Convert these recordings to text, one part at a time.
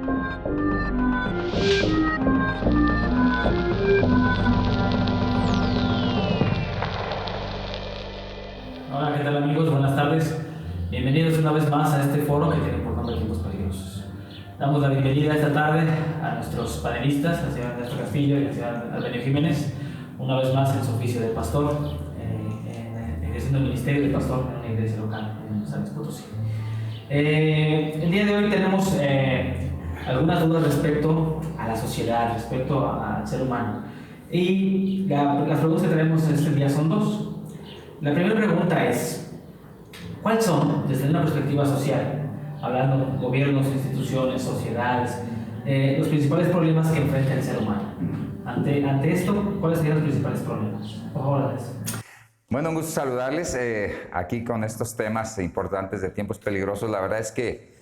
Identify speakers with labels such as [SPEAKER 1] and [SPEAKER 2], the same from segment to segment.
[SPEAKER 1] Hola, ¿qué tal amigos? Buenas tardes. Bienvenidos una vez más a este foro que tiene por nombre Tiempos Peligrosos. Damos la bienvenida esta tarde a nuestros panelistas, la señora Ernesto Castillo y la señora Albenio Jiménez, una vez más en su oficio de pastor, ejerciendo el ministerio de pastor en una iglesia local en San Luis Potosí. El día de hoy tenemos algunas dudas respecto a la sociedad, respecto al ser humano. Y las preguntas que tenemos este día son dos. La primera pregunta es, ¿cuáles son, desde una perspectiva social, hablando gobiernos, instituciones, sociedades, los principales problemas que enfrenta el ser humano? Ante esto, ¿cuáles serían los principales problemas? Por favor, Andrés.
[SPEAKER 2] Bueno, un gusto saludarles aquí con estos temas importantes de Tiempos Peligrosos. La verdad es que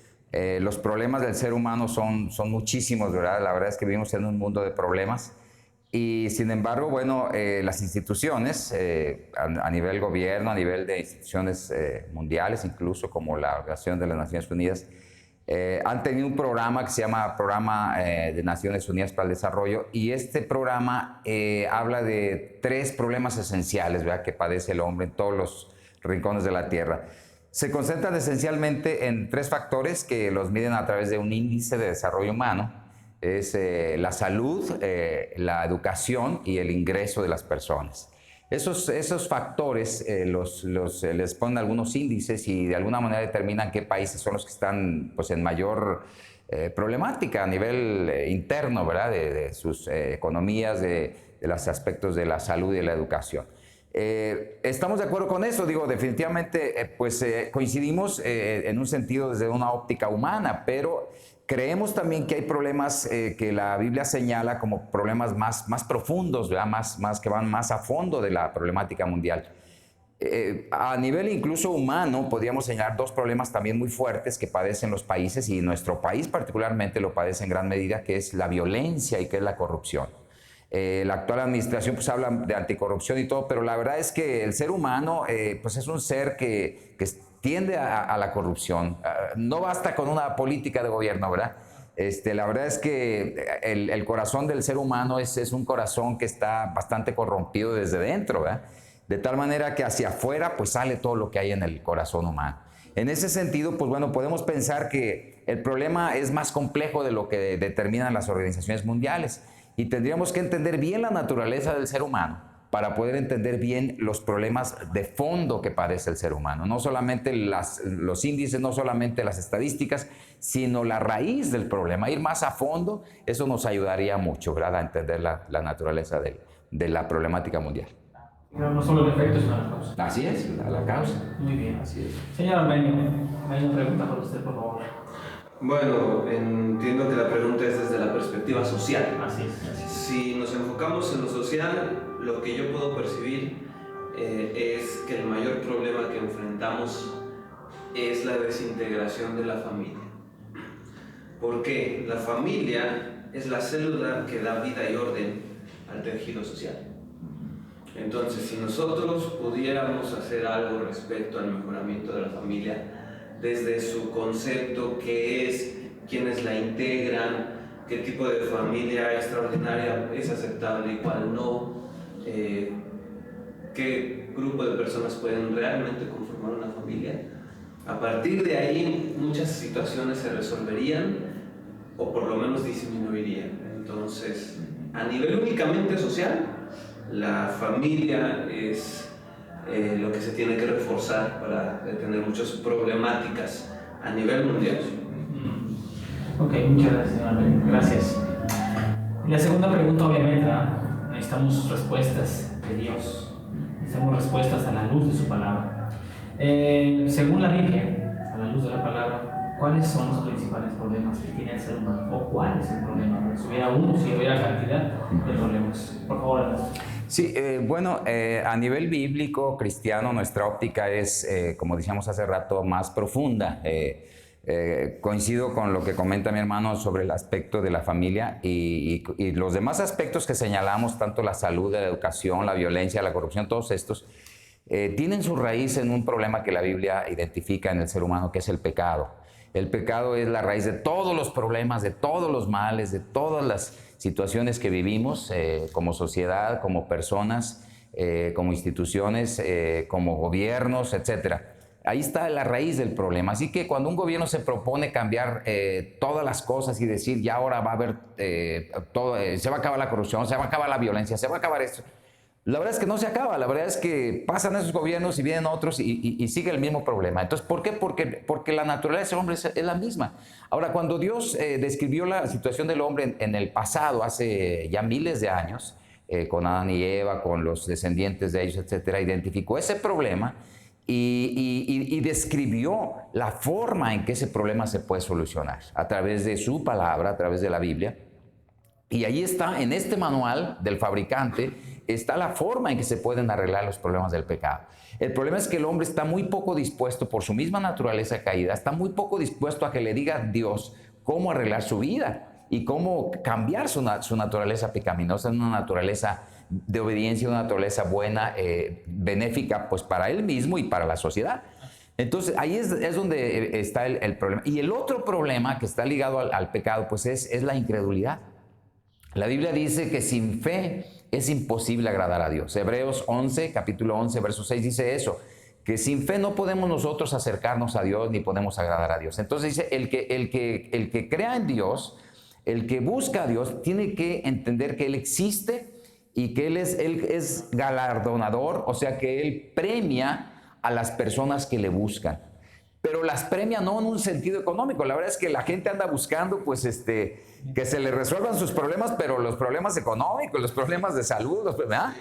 [SPEAKER 2] los problemas del ser humano son muchísimos, ¿verdad? La verdad es que vivimos en un mundo de problemas. Y sin embargo, bueno, las instituciones a nivel gobierno, a nivel de instituciones mundiales, incluso como la Organización de las Naciones Unidas, han tenido un programa que se llama Programa de Naciones Unidas para el Desarrollo, y este programa habla de tres problemas esenciales, ¿verdad?, que padece el hombre en todos los rincones de la Tierra. Se concentran esencialmente en tres factores que los miden a través de un índice de desarrollo humano. Es la salud, la educación y el ingreso de las personas. Esos factores les ponen algunos índices y de alguna manera determinan qué países son los que están pues, en mayor problemática a nivel interno, ¿verdad? De sus economías, de los aspectos de la salud y de la educación. Estamos de acuerdo con eso, digo, definitivamente coincidimos en un sentido desde una óptica humana, pero creemos también que hay problemas que la Biblia señala como problemas más profundos, ¿verdad? Más que van más a fondo de la problemática mundial. A nivel incluso humano, podríamos señalar dos problemas también muy fuertes que padecen los países, y nuestro país particularmente lo padece en gran medida, que es la violencia y que es la corrupción. La actual administración pues habla de anticorrupción y todo, pero la verdad es que el ser humano pues es un ser que tiende a la corrupción. No basta con una política de gobierno, ¿verdad? La verdad es que el corazón del ser humano es un corazón que está bastante corrompido desde dentro, ¿verdad? De tal manera que hacia afuera pues sale todo lo que hay en el corazón humano. En ese sentido, pues bueno, podemos pensar que el problema es más complejo de lo que determinan las organizaciones mundiales. Y tendríamos que entender bien la naturaleza del ser humano para poder entender bien los problemas de fondo que padece el ser humano. No solamente los índices, no solamente las estadísticas, sino la raíz del problema. Ir más a fondo, eso nos ayudaría mucho, ¿verdad?, a entender la naturaleza de la problemática mundial.
[SPEAKER 1] Pero no solo el efecto, sino la causa.
[SPEAKER 2] Así es, la causa.
[SPEAKER 1] Muy bien, así es. Señor Albenio, hay una pregunta para usted, por favor.
[SPEAKER 3] Bueno, entiendo que la pregunta es desde la perspectiva social.
[SPEAKER 1] Así es.
[SPEAKER 3] Si nos enfocamos en lo social, lo que yo puedo percibir es que el mayor problema que enfrentamos es la desintegración de la familia. ¿Por qué? La familia es la célula que da vida y orden al tejido social. Entonces, si nosotros pudiéramos hacer algo respecto al mejoramiento de la familia, desde su concepto, qué es, quiénes la integran, qué tipo de familia extraordinaria es aceptable y cuál no, qué grupo de personas pueden realmente conformar una familia. A partir de ahí, muchas situaciones se resolverían o por lo menos disminuirían. Entonces, a nivel únicamente social, la familia es lo que se tiene que reforzar para detener muchas problemáticas a nivel mundial.
[SPEAKER 1] Ok, muchas gracias, señor Albenio. Gracias. Y la segunda pregunta, obviamente, necesitamos respuestas de Dios. Necesitamos respuestas a la luz de su palabra. Según la Biblia, a la luz de la palabra, ¿cuáles son los principales problemas que tiene el ser humano? ¿O cuál es el problema? Si hubiera uno, si hubiera cantidad de problemas. Por favor, Ernesto.
[SPEAKER 2] Sí, a nivel bíblico, cristiano, nuestra óptica es, como decíamos hace rato, más profunda. Coincido con lo que comenta mi hermano sobre el aspecto de la familia y los demás aspectos que señalamos, tanto la salud, la educación, la violencia, la corrupción, todos estos, tienen su raíz en un problema que la Biblia identifica en el ser humano, que es el pecado. El pecado es la raíz de todos los problemas, de todos los males, de todas las situaciones que vivimos como sociedad, como personas, como instituciones, como gobiernos, etcétera. Ahí está la raíz del problema. Así que cuando un gobierno se propone cambiar todas las cosas y decir ya ahora va a haber se va a acabar la corrupción, se va a acabar la violencia, se va a acabar esto. La verdad es que no se acaba, la verdad es que pasan esos gobiernos y vienen otros y sigue el mismo problema. Entonces, ¿por qué? Porque la naturaleza del hombre es la misma. Ahora, cuando Dios describió la situación del hombre en el pasado, hace ya miles de años, con Adán y Eva, con los descendientes de ellos, etcétera, identificó ese problema y describió la forma en que ese problema se puede solucionar a través de su palabra, a través de la Biblia. Y ahí está, en este manual del fabricante, está la forma en que se pueden arreglar los problemas del pecado. El problema es que el hombre está muy poco dispuesto, por su misma naturaleza caída, está muy poco dispuesto a que le diga a Dios cómo arreglar su vida y cómo cambiar su naturaleza pecaminosa en una naturaleza de obediencia, una naturaleza buena, benéfica pues para él mismo y para la sociedad. Entonces ahí es donde está el problema. Y el otro problema que está ligado al pecado pues es la incredulidad. La Biblia dice que sin fe es imposible agradar a Dios. Hebreos 11, capítulo 11, verso 6 dice eso, que sin fe no podemos nosotros acercarnos a Dios ni podemos agradar a Dios. Entonces dice, el que crea en Dios, el que busca a Dios, tiene que entender que Él existe y que Él es galardonador, o sea que Él premia a las personas que le buscan. Pero las premia no en un sentido económico. La verdad es que la gente anda buscando pues que se le resuelvan sus problemas, pero los problemas económicos, los problemas de salud, ¿verdad?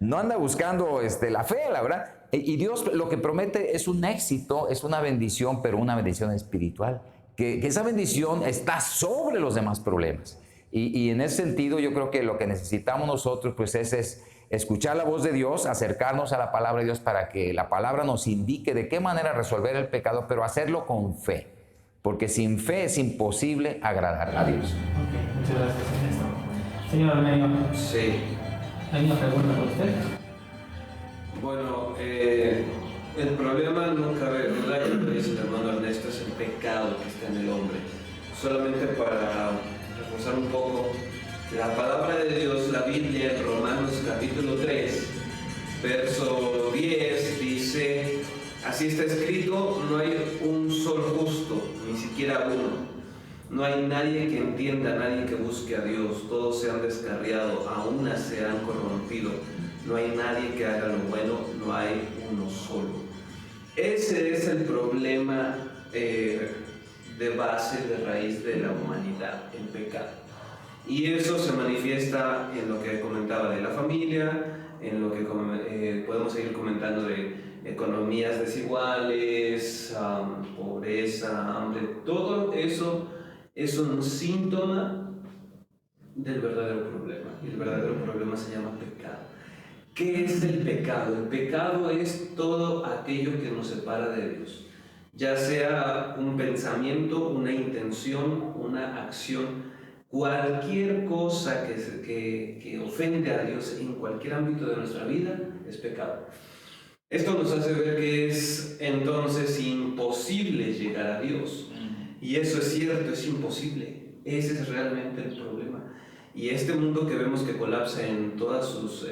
[SPEAKER 2] No anda buscando la fe, la verdad. Y Dios lo que promete es un éxito, es una bendición, pero una bendición espiritual. Que esa bendición está sobre los demás problemas. Y en ese sentido yo creo que lo que necesitamos nosotros pues es escuchar la voz de Dios, acercarnos a la palabra de Dios para que la palabra nos indique de qué manera resolver el pecado, pero hacerlo con fe. Porque sin fe es imposible agradar a Dios.
[SPEAKER 1] Ok, muchas gracias. Señor Armenio.
[SPEAKER 3] Sí.
[SPEAKER 1] ¿Hay una pregunta para usted?
[SPEAKER 3] Bueno, el problema no cabe duda, ya lo dice el hermano Ernesto, es el pecado que está en el hombre. Solamente para reforzar un poco, la palabra de Dios, la Biblia, en Romanos capítulo 3, verso 10, dice: así está escrito, no hay un solo justo, ni siquiera uno. No hay nadie que entienda, nadie que busque a Dios. Todos se han descarriado, a una se han corrompido. No hay nadie que haga lo bueno, no hay uno solo. Ese es el problema de base, de raíz de la humanidad, el pecado. Y eso se manifiesta en lo que comentaba de la familia, en lo que podemos seguir comentando de economías desiguales, pobreza, hambre. Todo eso es un síntoma del verdadero problema. Y el verdadero problema se llama pecado. ¿Qué es el pecado? El pecado es todo aquello que nos separa de Dios. Ya sea un pensamiento, una intención, una acción, cualquier cosa que ofende a Dios en cualquier ámbito de nuestra vida es pecado. Esto nos hace ver que es entonces imposible llegar a Dios. Y eso es cierto, es imposible. Ese es realmente el problema. Y este mundo que vemos que colapsa en todas sus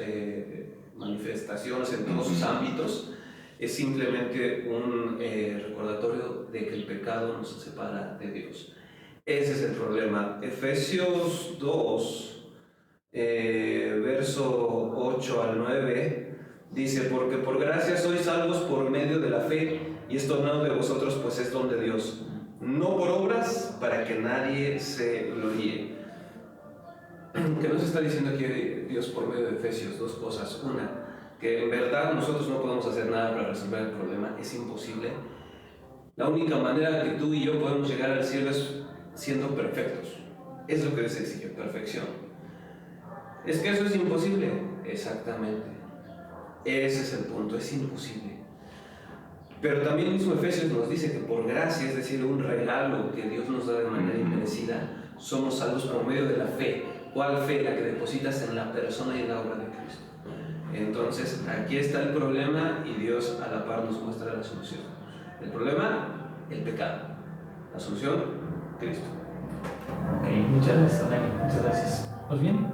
[SPEAKER 3] manifestaciones, en todos sus ámbitos, es simplemente un recordatorio de que el pecado nos separa de Dios. Ese es el problema. Efesios 2, verso 8 al 9, dice: porque por gracia sois salvos por medio de la fe, y esto no de vosotros, pues es don de Dios, no por obras, para que nadie se gloríe. ¿Qué nos está diciendo aquí Dios por medio de Efesios? Dos cosas. Una, que en verdad nosotros no podemos hacer nada para resolver el problema, es imposible. La única manera que tú y yo podemos llegar al cielo es siendo perfectos. Es lo que se exige, perfección. ¿Es que eso es imposible? Exactamente. Ese es el punto, es imposible. Pero también mismo Efesios nos dice que por gracia, es decir, un regalo que Dios nos da de manera inmerecida, somos salvos por medio de la fe. ¿Cuál fe? La que depositas en la persona y en la obra de Cristo. Entonces, aquí está el problema y Dios a la par nos muestra la solución. El problema, el pecado. La solución, Cristo.
[SPEAKER 1] Ok, muchas gracias, Dani, muchas gracias. Pues bien,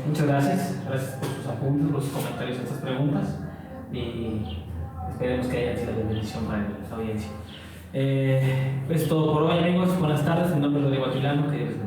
[SPEAKER 1] muchas gracias por sus apuntes, por sus comentarios a estas preguntas y esperemos que haya sido de bendición para la audiencia. Es todo por hoy, amigos. Buenas tardes. Mi nombre es Rodrigo Aquilano. Que Dios les bendiga.